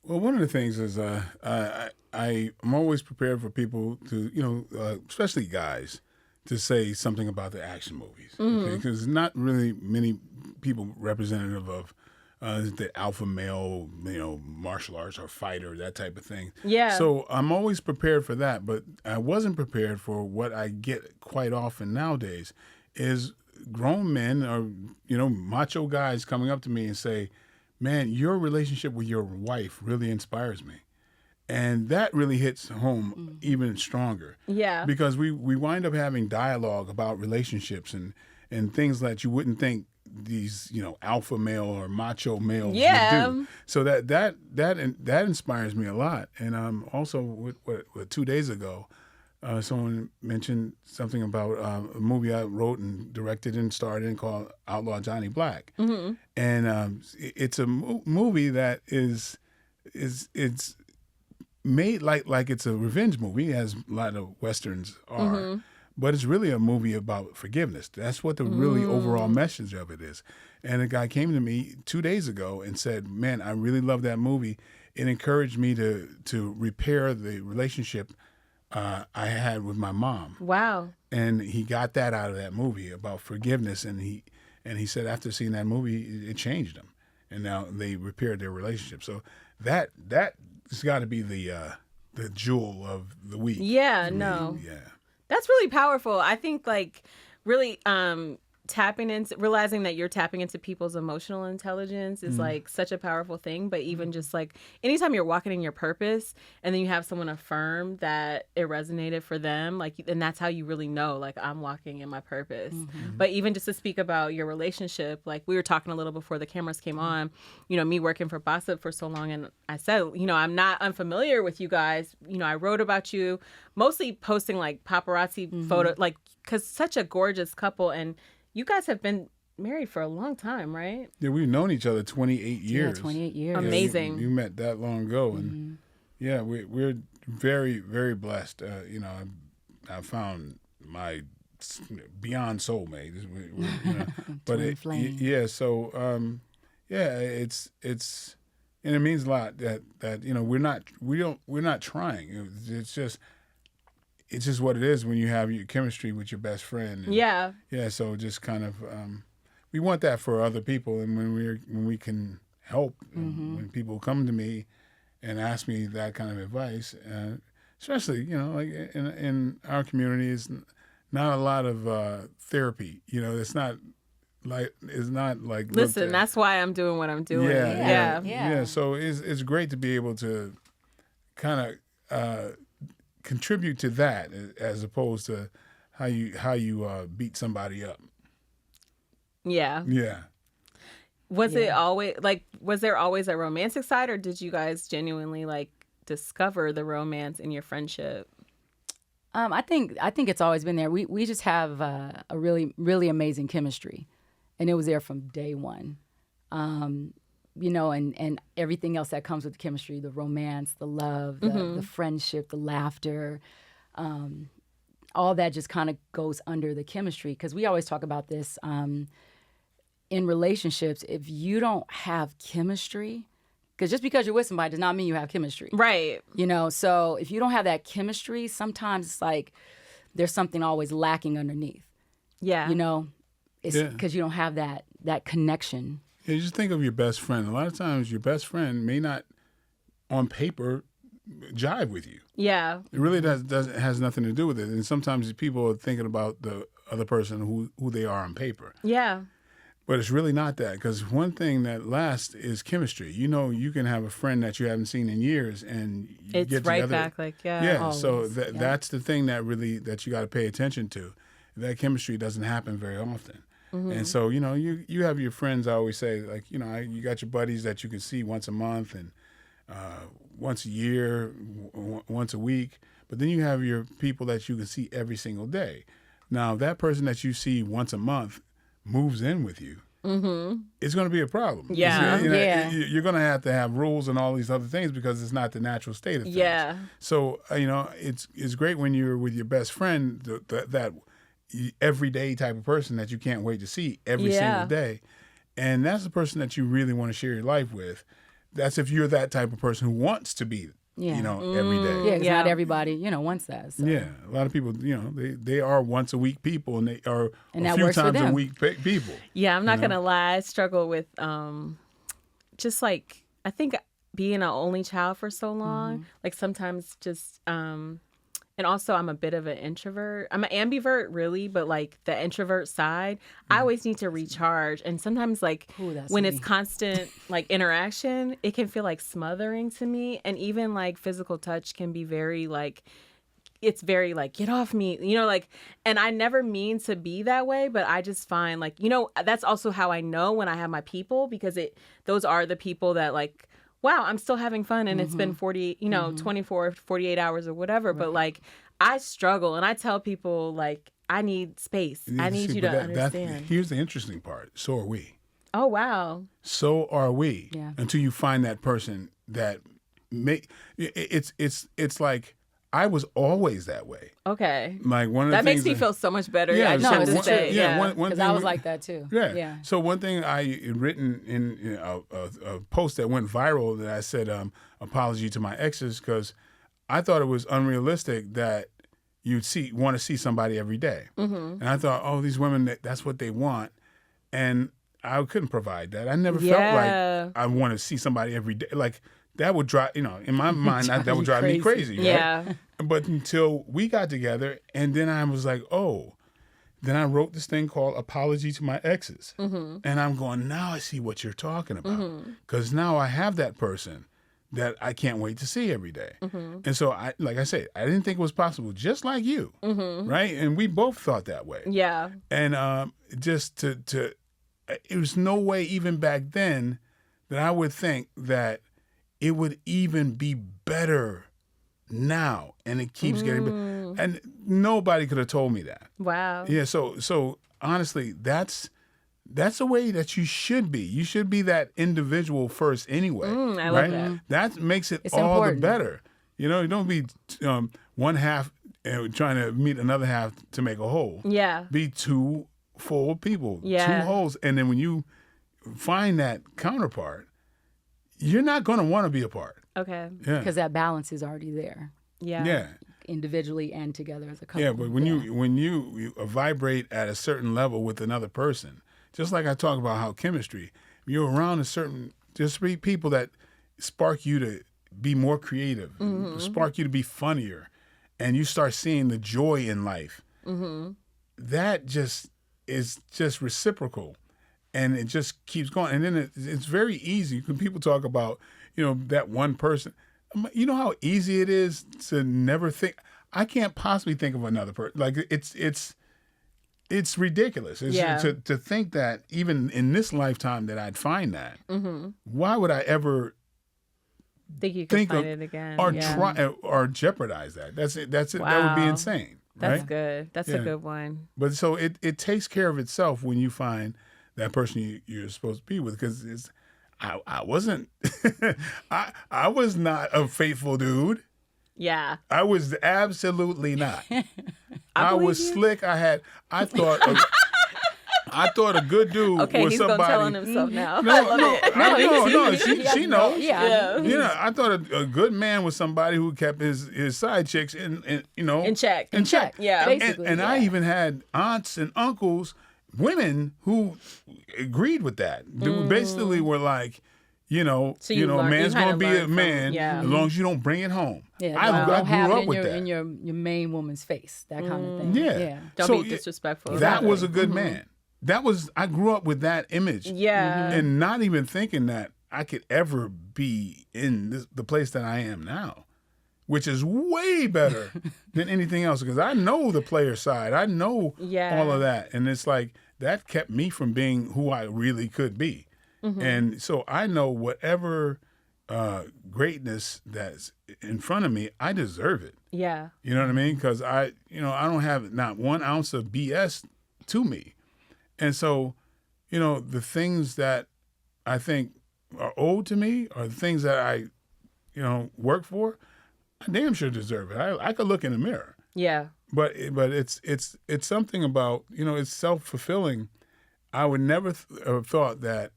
Well, one of the things is I'm always prepared for people to, especially guys, to say something about the action movies. Okay, because not really many people representative of the alpha male, martial arts or fighter, that type of thing. Yeah. So I'm always prepared for that, but I wasn't prepared for what I get quite often nowadays is grown men or, macho guys coming up to me and say, man, your relationship with your wife really inspires me. And that really hits home even stronger. Yeah. Because we wind up having dialogue about relationships and things that you wouldn't think these, alpha male or macho males Yeah. would do. So that inspires me a lot. And also, what 2 days ago, someone mentioned something about a movie I wrote and directed and starred in called Outlaw Johnny Black. And it's a movie that is it's made like it's a revenge movie, as a lot of westerns are, but it's really a movie about forgiveness. That's what the really overall message of it is. And a guy came to me 2 days ago and said, "Man, I really love that movie. It encouraged me to repair the relationship I had with my mom." Wow. And he got that out of that movie about forgiveness, and he said after seeing that movie, it changed him, and now they repaired their relationship. So that's got to be the jewel of the week. Yeah, for me. no. Yeah. That's really powerful. I think like really tapping into realizing that you're tapping into people's emotional intelligence is like such a powerful thing. But even just like anytime you're walking in your purpose and then you have someone affirm that it resonated for them, like, and that's how you really know, like, I'm walking in my purpose. But even just to speak about your relationship, like we were talking a little before the cameras came on, me working for Bossip for so long. And I said, I'm not unfamiliar with you guys. I wrote about you, mostly posting like paparazzi photo, like, cause such a gorgeous couple. And you guys have been married for a long time, right? Yeah, we've known each other 28 years. Yeah, 28 years. Amazing. You met that long ago, and yeah, we're very, very blessed. I found my beyond soulmate. Twin flame. Yeah. So it's and it means a lot that we're not trying. It's just what it is when you have your chemistry with your best friend. And, Yeah. Yeah. So just kind of we want that for other people, and when we can help, and when people come to me and ask me that kind of advice, especially like in our community, is not a lot of therapy. It's not like Listen, that's why I'm doing what I'm doing. Yeah. So it's great to be able to kind of contribute to that as opposed to how you beat somebody up. Yeah. Yeah. Was it always was there always a romantic side, or did you guys genuinely like discover the romance in your friendship? I think it's always been there. We just have a really, really amazing chemistry, and it was there from day one. And everything else that comes with the chemistry, the romance, the love, the friendship, the laughter, all that just kind of goes under the chemistry. Because we always talk about this in relationships. If you don't have chemistry, because just because you're with somebody does not mean you have chemistry. Right. So if you don't have that chemistry, sometimes it's like there's something always lacking underneath. Yeah. It's because you don't have that connection. Yeah, just think of your best friend. A lot of times your best friend may not, on paper, jive with you. Yeah. It really has nothing to do with it. And sometimes people are thinking about the other person who they are on paper. Yeah. But it's really not that, because one thing that lasts is chemistry. You can have a friend that you haven't seen in years, and you It's get right together. back, like, yeah. Yeah, Always. so that's the thing that you got to pay attention to. That chemistry doesn't happen very often. And so, you have your friends, I always say, like, you got your buddies that you can see once a month and once a year, once a week. But then you have your people that you can see every single day. Now, that person that you see once a month moves in with you, it's going to be a problem. Yeah. You're going to have rules and all these other things because it's not the natural state of things. Yeah. So, it's great when you're with your best friend, that everyday type of person that you can't wait to see every single day. And that's the person that you really want to share your life with. that's if you're that type of person who wants to be, Yeah. every day. Yeah, 'cause Yeah. not everybody, wants that. So. Yeah, a lot of people, they are once a week people, and they are And a that few works for times a them. week people. Yeah, I'm not gonna lie. I struggle with just like I think being an only child for so long. Like sometimes just and also I'm a bit of an introvert. I'm an ambivert really, but like the introvert side, I always need to recharge. And sometimes like Ooh, that's when me. it's constant like interaction, it can feel like smothering to me. And even like physical touch can be very like it's very like get off me, like, and I never mean to be that way, but I just find like, that's also how I know when I have my people, because those are the people that like, wow, I'm still having fun and it's been 24, 48 hours or whatever. But like I struggle and I tell people like, I need space. I need you to understand. Here's the interesting part. So are we. Oh, wow. So are we. Yeah. Until you find that person that it's like, I was always that way. Okay. Like one of the That things makes me feel so much better. Yeah, I just so have to one- say, yeah, yeah. one Because thing I was like that too. Yeah. Yeah. So one thing I had written in a post that went viral that I said, apology to my exes, because I thought it was unrealistic that you'd want to see somebody every day. And I thought, oh, these women, that's what they want. And I couldn't provide that. I never felt Yeah. like I want to see somebody every day. Like that would drive, in my mind, that would you drive me crazy. crazy. Right? Yeah. But until we got together, and then I was like, oh, then I wrote this thing called Apology to My Exes. And I'm going, now I see what you're talking about. Because now I have that person that I can't wait to see every day. And so, like I said, I didn't think it was possible, just like you, right? And we both thought that way. Yeah. And just it was no way even back then that I would think that it would even be better now, and it keeps getting better. And nobody could have told me that. Wow. Yeah, so honestly, that's the way that you should be. You should be that individual first anyway. I love right? that. That makes it It's all important. the better. You don't be one half trying to meet another half to make a whole. Yeah. Be two full people, Yeah. two wholes. And then when you find that counterpart, you're not going to want to be apart. Okay. Yeah. Because that balance is already there, Yeah. Yeah. individually and together as a couple. Yeah, but when you vibrate at a certain level with another person, just like I talk about how chemistry, you're around just people that spark you to be more creative, spark you to be funnier, and you start seeing the joy in life. That just is just reciprocal, and it just keeps going. And then it's very easy. When people talk about, that one person, you know how easy it is to never think. I can't possibly think of another person. Like it's ridiculous. Yeah. To think that even in this lifetime that I'd find that. Why would I ever Think you can think find of it again. or Yeah. try or jeopardize that? That's it. That would be Wow. insane. That's right? good. That's Yeah. a good one. But so it takes care of itself when you find that person you're supposed to be with, because I wasn't I was not a faithful dude. Yeah. I was absolutely not. I believe was you. slick. I thought a good dude Okay, was he's somebody. gonna tell on himself now. No, I love no, it. no. He has She no- knows. Yeah. Yeah. I thought a good man was somebody who kept his side chicks in In check. In check. Yeah. Basically, And I yeah. even had aunts and uncles, women who agreed with that. They basically were like, So you a learn- man's you kinda gonna be a learn from- man yeah. as long as you don't bring it home. Yeah, I don't have grew it up with that. in your main woman's face, that kind of thing. Yeah. Don't So, be disrespectful. That was a Exactly. good man. I grew up with that image. Yeah. And not even thinking that I could ever be in the place that I am now, which is way better than anything else, because I know the player side. I know Yeah. all of that. And it's like that kept me from being who I really could be. And so I know whatever greatness that's in front of me, I deserve it. Yeah. You know what I mean? Because I don't have not 1 ounce of BS to me. And so, the things that I think are owed to me are the things that I, work for. I damn sure deserve it. I could look in the mirror, Yeah. but it's something about, it's self-fulfilling. I would never have thought that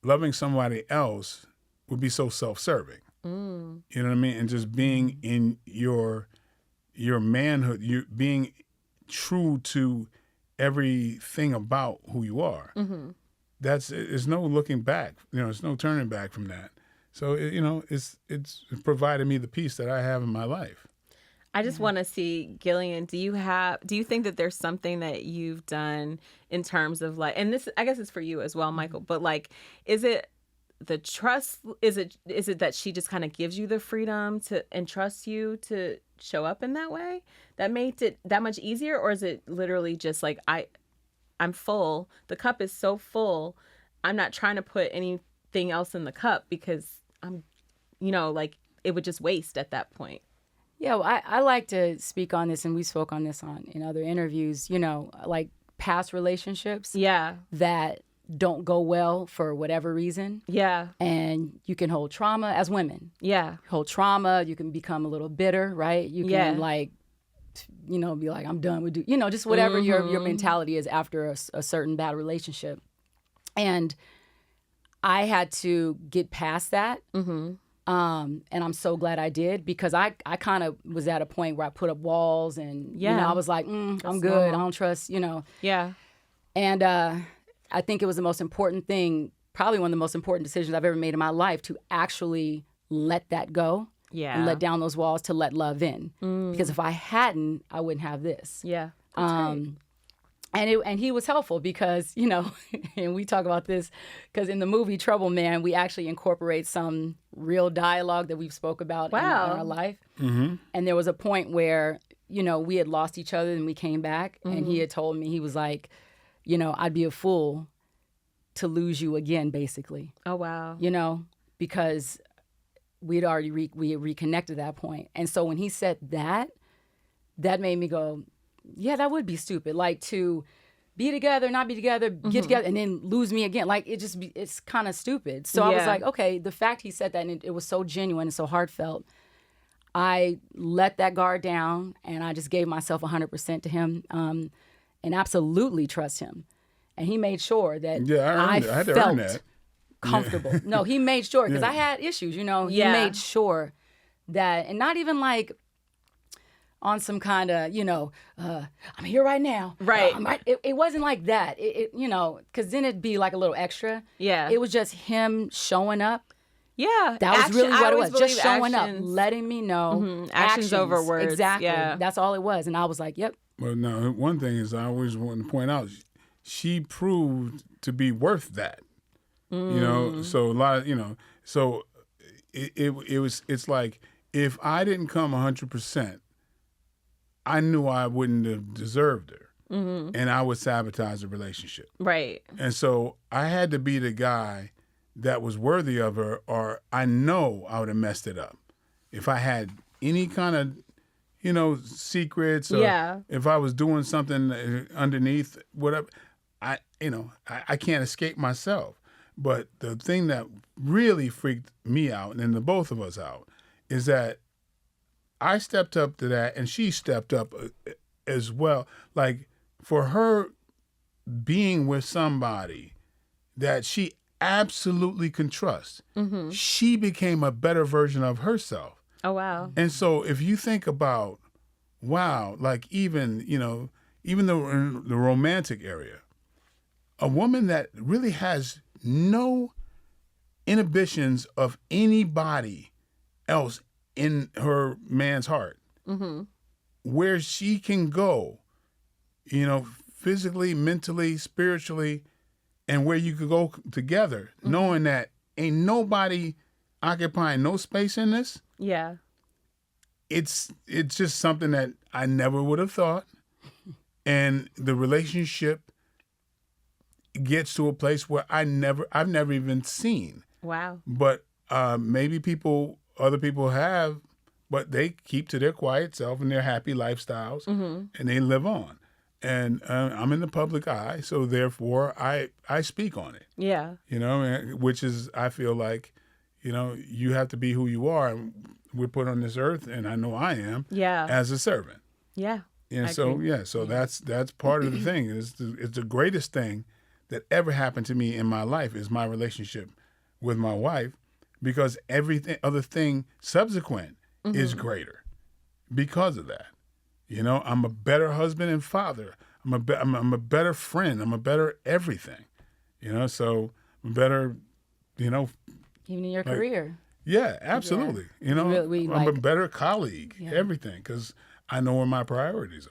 loving somebody else would be so self-serving. You know what I mean? And just being in your manhood, you being true to everything about who you are. There's no looking back. There's no turning back from that. So it's provided me the peace that I have in my life. I just want to see, Gillian, do you think that there's something that you've done in terms of like, and this, I guess it's for you as well, Michael, but like, is it the trust? Is it that she just kind of gives you the freedom to entrust you to show up in that way that made it that much easier? Or is it literally just like, I'm full, the cup is so full, I'm not trying to put anything else in the cup because I'm, like it would just waste at that point? Yeah, well, I like to speak on this, and we spoke on this in other interviews, like past relationships that don't go well for whatever reason. Yeah. And you can hold trauma as women. Yeah. Hold trauma. You can become a little bitter, right? You can be like, I'm done with just whatever your mentality is after a certain bad relationship. And I had to get past that. And I'm so glad I did, because I kind of was at a point where I put up walls and, I was like, I'm good. Normal. I don't trust, Yeah. And I think it was the most important thing, probably one of the most important decisions I've ever made in my life, to actually let that go. Yeah. And let down those walls, to let love in. Because if I hadn't, I wouldn't have this. Yeah. And he was helpful because, and we talk about this because in the movie Trouble Man, we actually incorporate some real dialogue that we've spoke about in our life. And there was a point where, we had lost each other and we came back, and he had told me, he was like, I'd be a fool to lose you again, basically. Oh, wow. Because we had already reconnected at that point. And so when he said that made me go, yeah, that would be stupid. Like, to be together, not be together, get together, and then lose me again. Like, it's kind of stupid. So I was like, okay, the fact he said that, and it was so genuine and so heartfelt, I let that guard down, and I just gave myself 100% to him, and absolutely trust him. And he made sure that I had to earn that. Comfortable. No, he made sure, because I had issues, He made sure that, and not even like on some kind of, I'm here right now. Right. It wasn't like that. Because then it'd be like a little extra. Yeah. It was just him showing up. Yeah. That was really what it was. Just showing up, letting me know. Actions over words. Exactly. Yeah. That's all it was. And I was like, yep. Well, no, one thing is I always want to point out, she proved to be worth that. So a lot of, so it's like, if I didn't come 100%, I knew I wouldn't have deserved her, and I would sabotage the relationship. Right. And so I had to be the guy that was worthy of her, or I know I would have messed it up. If I had any kind of, secrets, or if I was doing something underneath, whatever, I can't escape myself. But the thing that really freaked me out, and the both of us out, is that I stepped up to that, and she stepped up as well. Like, for her being with somebody that she absolutely can trust, she became a better version of herself. Oh, wow. And so if you think about, wow, like even the romantic area, a woman that really has no inhibitions of anybody else in her man's heart, where she can go, physically, mentally, spiritually, and where you could go together, knowing that ain't nobody occupying no space in this. Yeah. It's just something that I never would have thought. And the relationship gets to a place where I've never even seen. Wow. But maybe other people have, but they keep to their quiet self and their happy lifestyles, and they live on. And I'm in the public eye, so therefore I speak on it. Yeah. Which is, I feel like, you have to be who you are. And we're put on this earth, and I know I am, as a servant. Yeah. And so, that's part of the thing. It's the greatest thing that ever happened to me in my life is my relationship with my wife, because everything other thing subsequent is greater because of that. You know, I'm a better husband and father. I'm a better friend. I'm a better everything. You know, so I'm a better, you know, Even in your like, career. yeah, absolutely. You know, We I'm a like- better colleague, Yeah. everything, because I know where my priorities are.